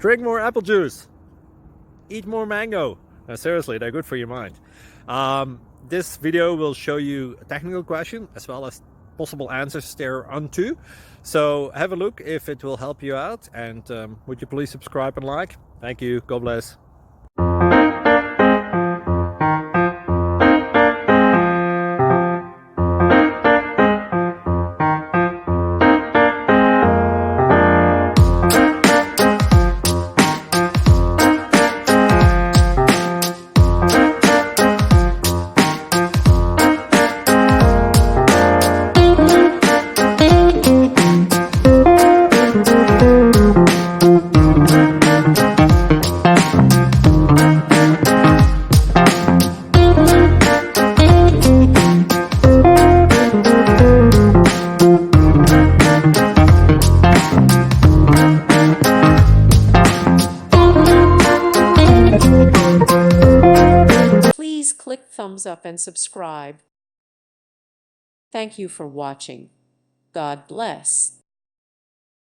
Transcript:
Drink more apple juice. Eat more mango. No, seriously, they're good for your mind. This video will show you a technical question as well as possible answers thereunto. So have a look if it will help you out, and would you please subscribe and like? Thank you. God bless. Please click thumbs up and subscribe. Thank you for watching. God bless.